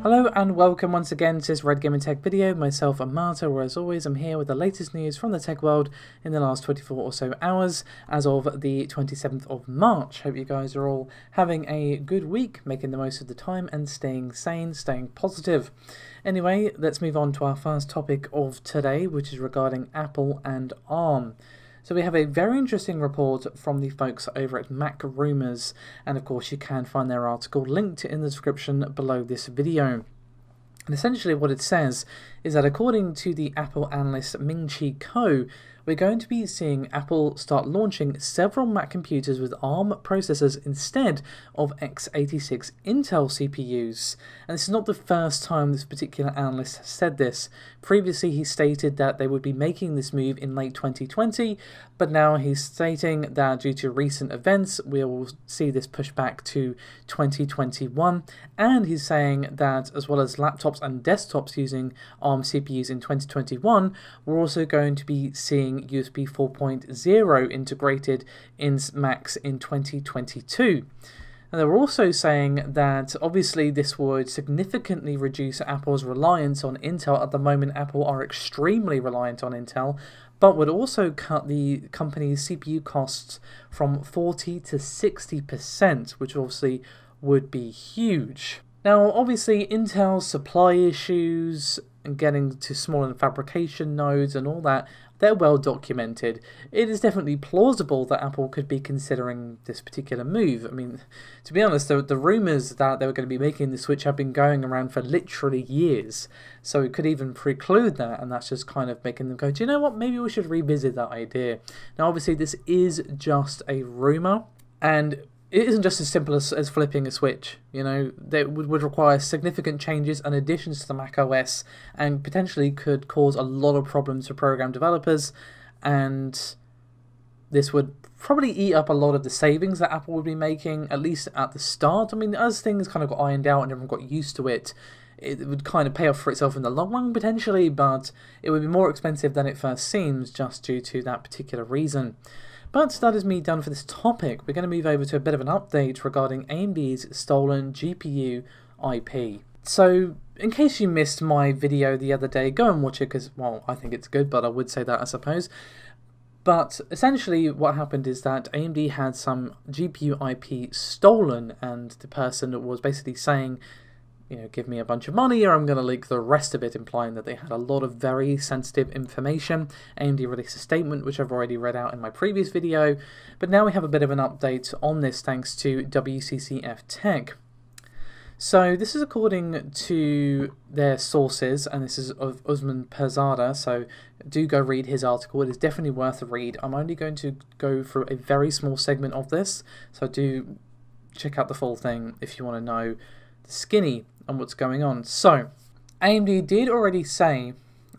Hello and welcome once again to this Red Gaming Tech video. Myself and Marta, where as always I'm here with the latest news from the tech world in the last 24 or so hours as of the 27th of March. Hope you guys are all having a good week, making the most of the time and staying sane, staying positive. Anyway, let's move on to our first topic of today, which is regarding Apple and ARM. So we have a very interesting report from the folks over at Mac Rumors, and of course you can find their article linked in the description below this video. And essentially what it says is that according to the Apple analyst Ming-Chi Kuo, we're going to be seeing Apple start launching several Mac computers with ARM processors instead of x86 Intel CPUs. And this is not the first time this particular analyst has said this. Previously he stated that they would be making this move in late 2020, but now he's stating that due to recent events we will see this push back to 2021, and he's saying that as well as laptops and desktops using ARM CPUs in 2021, we're also going to be seeing USB 4.0 integrated in Macs in 2022. And they were also saying that obviously this would significantly reduce Apple's reliance on Intel. At the moment, Apple are extremely reliant on Intel, but would also cut the company's CPU costs from 40 to 60%, which obviously would be huge. Now, obviously, Intel's supply issues and getting to smaller fabrication nodes and all that, they're well documented. It is definitely plausible that Apple could be considering this particular move. I mean, to be honest, the rumours that they were going to be making the switch have been going around for literally years. So it could even preclude that, and that's just kind of making them go, do you know what, maybe we should revisit that idea. Now, obviously, this is just a rumour, and it isn't just as simple as flipping a switch. You know, that would require significant changes and additions to the Mac OS, and potentially could cause a lot of problems for program developers, and this would probably eat up a lot of the savings that Apple would be making, at least at the start. I mean, as things kind of got ironed out and everyone got used to it, it would kind of pay off for itself in the long run potentially, but it would be more expensive than it first seems just due to that particular reason. But that is me done for this topic. We're going to move over to a bit of an update regarding AMD's stolen GPU IP. So, in case you missed my video the other day, go and watch it because, well, I think it's good, but I would say that, I suppose. But essentially what happened is that AMD had some GPU IP stolen, and the person was basically saying, you know, give me a bunch of money or I'm going to leak the rest of it, implying that they had a lot of very sensitive information. AMD released a statement, which I've already read out in my previous video, but now we have a bit of an update on this thanks to WCCF Tech. So this is according to their sources, and this is of Usman Perzada, so do go read his article. It is definitely worth a read. I'm only going to go through a very small segment of this, so do check out the full thing if you want to know the skinny on what's going on. So, AMD did already say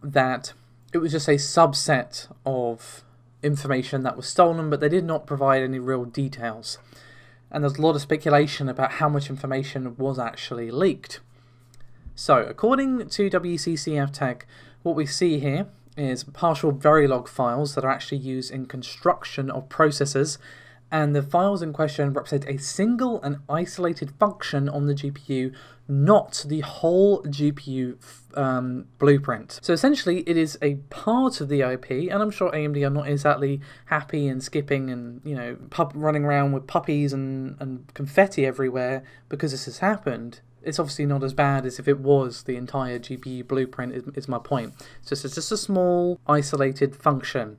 that it was just a subset of information that was stolen, but they did not provide any real details. And there's a lot of speculation about how much information was actually leaked. So, according to WCCF Tech, what we see here is partial Verilog files that are actually used in construction of processors, and the files in question represent a single and isolated function on the GPU, not the whole GPU blueprint. So essentially it is a part of the IP, and I'm sure AMD are not exactly happy and skipping and, you know, running around with puppies and confetti everywhere because this has happened. It's obviously not as bad as if it was the entire GPU blueprint, is my point. So it's just a small isolated function.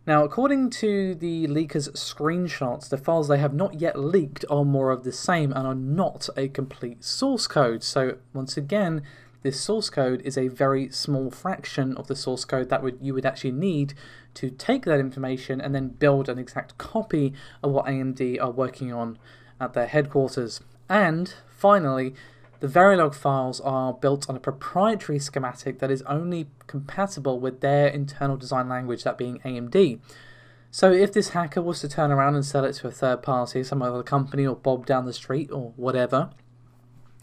Now, according to the leakers' screenshots, the files they have not yet leaked are more of the same and are not a complete source code. So, once again, this source code is a very small fraction of the source code that you would actually need to take that information and then build an exact copy of what AMD are working on at their headquarters. And, finally, the Verilog files are built on a proprietary schematic that is only compatible with their internal design language, that being AMD. So if this hacker was to turn around and sell it to a third party, some other company or Bob down the street or whatever,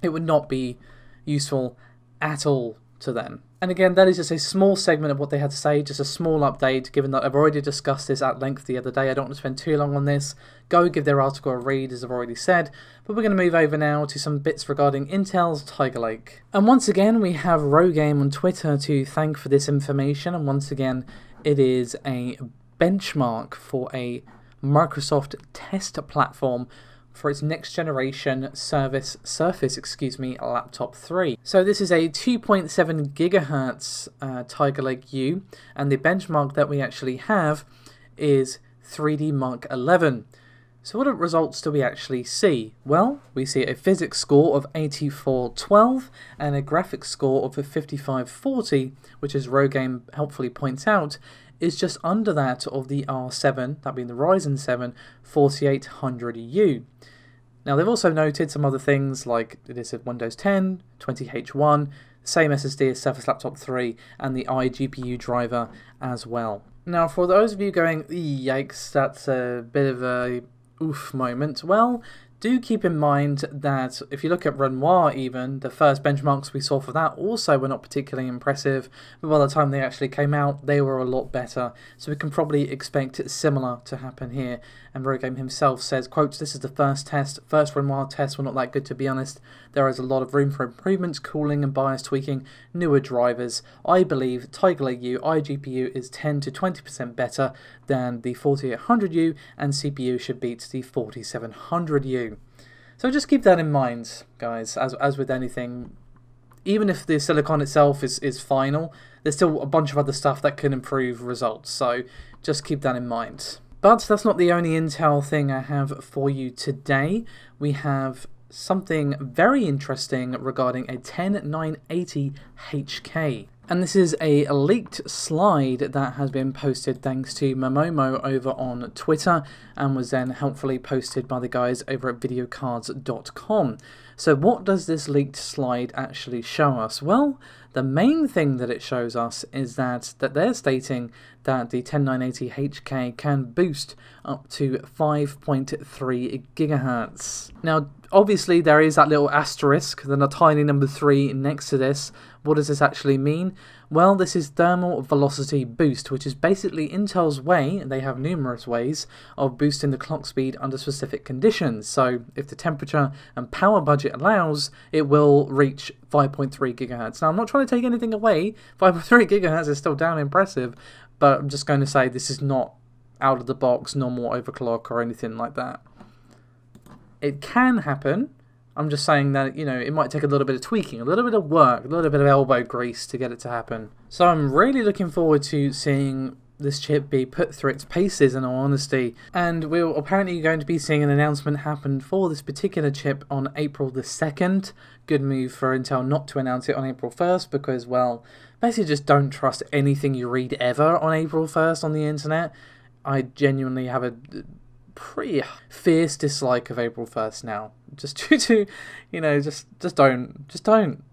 it would not be useful at all to them. And again, that is just a small segment of what they had to say, just a small update, given that I've already discussed this at length the other day. I don't want to spend too long on this. Go give their article a read, as I've already said. But we're going to move over now to some bits regarding Intel's Tigerlake. And once again, we have Rogame on Twitter to thank for this information. And once again, it is a benchmark for a Microsoft test platform for its next generation Surface Laptop 3. So this is a 2.7 gigahertz Tigerlake U, and the benchmark that we actually have is 3D Mark 11. So what results do we actually see? Well, we see a physics score of 8412 and a graphics score of 5540, which, as Rogame helpfully points out, is just under that of the R7, that being the Ryzen 7 4800U. Now, they've also noted some other things like it is a Windows 10, 20H1, same SSD as Surface Laptop 3, and the iGPU driver as well. Now, for those of you going, yikes, that's a bit of a oof moment, well, do keep in mind that if you look at Renoir even, the first benchmarks we saw for that also were not particularly impressive, but by the time they actually came out, they were a lot better. So we can probably expect similar to happen here. And Rogame himself says, quote, "This is the first test. First Renoir tests were not that good, to be honest. There is a lot of room for improvements, cooling and BIOS tweaking, newer drivers. I believe Tigerlake U iGPU is 10 to 20% better than the 4800U, and CPU should beat the 4700U. So just keep that in mind, guys, as with anything. Even if the silicon itself is final, there's still a bunch of other stuff that can improve results, so just keep that in mind. But that's not the only Intel thing I have for you today. We have something very interesting regarding a 10980HK. And this is a leaked slide that has been posted thanks to Momomo over on Twitter and was then helpfully posted by the guys over at videocards.com. So what does this leaked slide actually show us? Well, the main thing that it shows us is that they're stating that the 10980HK can boost up to 5.3 gigahertz. Now, obviously there is that little asterisk, then a tiny number 3 next to this. What does this actually mean? Well, this is thermal velocity boost, which is basically Intel's way, and they have numerous ways, of boosting the clock speed under specific conditions. So if the temperature and power budget allows, it will reach 5.3 gigahertz. Now, I'm not trying to take anything away. 5.3 gigahertz is still damn impressive, but I'm just going to say this is not out of the box, normal overclock or anything like that. It can happen. I'm just saying that, you know, it might take a little bit of tweaking, a little bit of work, a little bit of elbow grease to get it to happen. So I'm really looking forward to seeing this chip be put through its paces, in all honesty. And we're apparently going to be seeing an announcement happen for this particular chip on April the 2nd. Good move for Intel not to announce it on April 1st because, well, basically just don't trust anything you read ever on April 1st on the internet. I genuinely have a pretty fierce dislike of April 1st now. Just due to, you know, just don't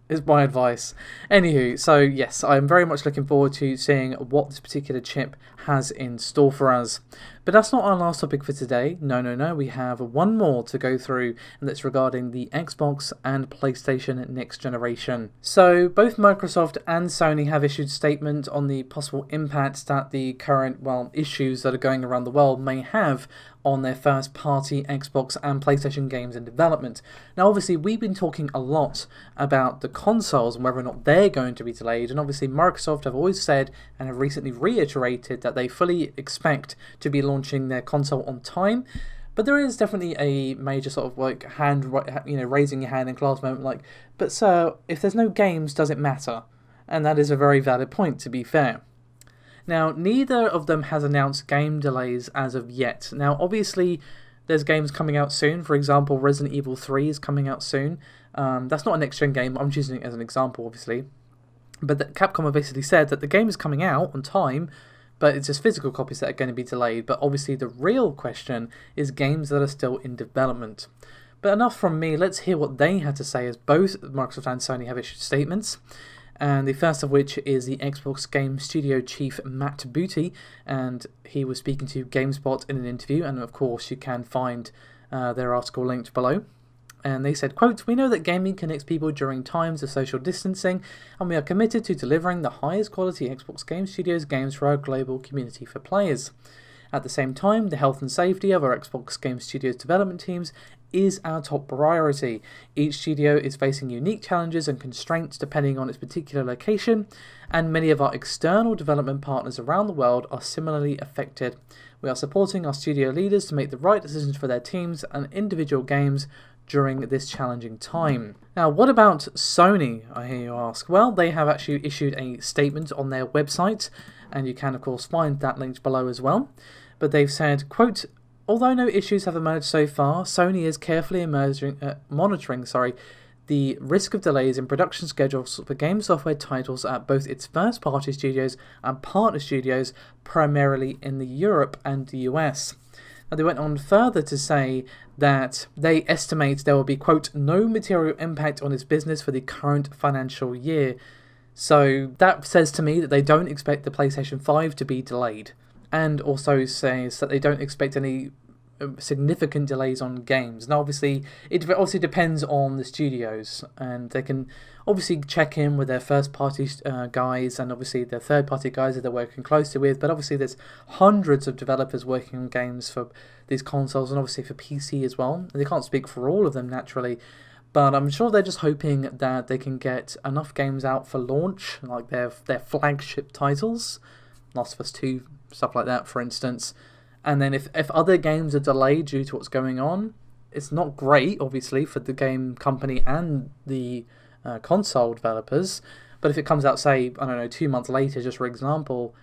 is my advice. Anywho, so yes, I'm very much looking forward to seeing what this particular chip has in store for us. But that's not our last topic for today. No, we have one more to go through, and that's regarding the Xbox and PlayStation next generation. So both Microsoft and Sony have issued statement on the possible impacts that the current, well, issues that are going around the world may have on their first-party Xbox and PlayStation games in development. Now, obviously, we've been talking a lot about the consoles and whether or not they're going to be delayed, and obviously Microsoft have always said and have recently reiterated that they fully expect to be launching their console on time. But there is definitely a major sort of like raising your hand in class moment, like, but sir, if there's no games, does it matter? And that is a very valid point, to be fair. Now, neither of them has announced game delays as of yet. Now, obviously, there's games coming out soon. For example, Resident Evil 3 is coming out soon. That's not a next-gen game. I'm choosing it as an example, obviously. But Capcom have basically said that the game is coming out on time, but it's just physical copies that are going to be delayed. But obviously, the real question is games that are still in development. But enough from me. Let's hear what they had to say, as both Microsoft and Sony have issued statements. And the first of which is the Xbox Game Studio chief Matt Booty, and he was speaking to GameSpot in an interview, and of course you can find their article linked below. and they said, quote, "We know that gaming connects people during times of social distancing, and we are committed to delivering the highest quality Xbox Game Studios games for our global community for players. At the same time, the health and safety of our Xbox Game Studios development teams is our top priority. Each studio is facing unique challenges and constraints depending on its particular location, and many of our external development partners around the world are similarly affected. We are supporting our studio leaders to make the right decisions for their teams and individual games during this challenging time." Now, what about Sony, I hear you ask? Well, they have actually issued a statement on their website, and you can of course find that linked below as well. But they've said, quote, "Although no issues have emerged so far, Sony is carefully monitoring the risk of delays in production schedules for game software titles at both its first-party studios and partner studios, primarily in Europe and the US. Now, they went on further to say that they estimate there will be, quote, "no material impact on its business for the current financial year." So that says to me that they don't expect the PlayStation 5 to be delayed, and also says that they don't expect any significant delays on games. Now, obviously, it also depends on the studios, and they can obviously check in with their first-party guys and obviously their third-party guys that they're working closely with. But obviously, there's hundreds of developers working on games for these consoles and obviously for PC as well. And they can't speak for all of them naturally, but I'm sure they're just hoping that they can get enough games out for launch, like their flagship titles, Last of Us 2, stuff like that, for instance. And then if other games are delayed due to what's going on, it's not great, obviously, for the game company and the console developers. But if it comes out, say, I don't know, 2 months later, just for example,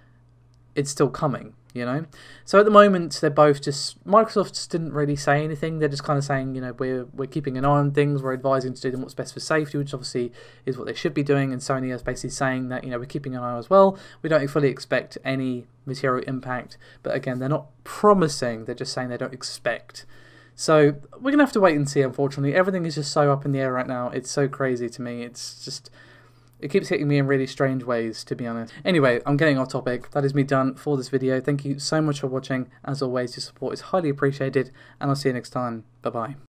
it's still coming, you know? So at the moment, they're both just... Microsoft just didn't really say anything. They're just kind of saying, you know, we're keeping an eye on things. We're advising to do them what's best for safety, which obviously is what they should be doing. And Sony is basically saying that, you know, we're keeping an eye as well. We don't fully expect any material impact. But again, they're not promising. They're just saying they don't expect. So we're going to have to wait and see, unfortunately. Everything is just so up in the air right now. It's so crazy to me. It's just... It keeps hitting me in really strange ways, to be honest. Anyway, I'm getting off topic. That is me done for this video. Thank you so much for watching. As always, your support is highly appreciated, and I'll see you next time. Bye-bye.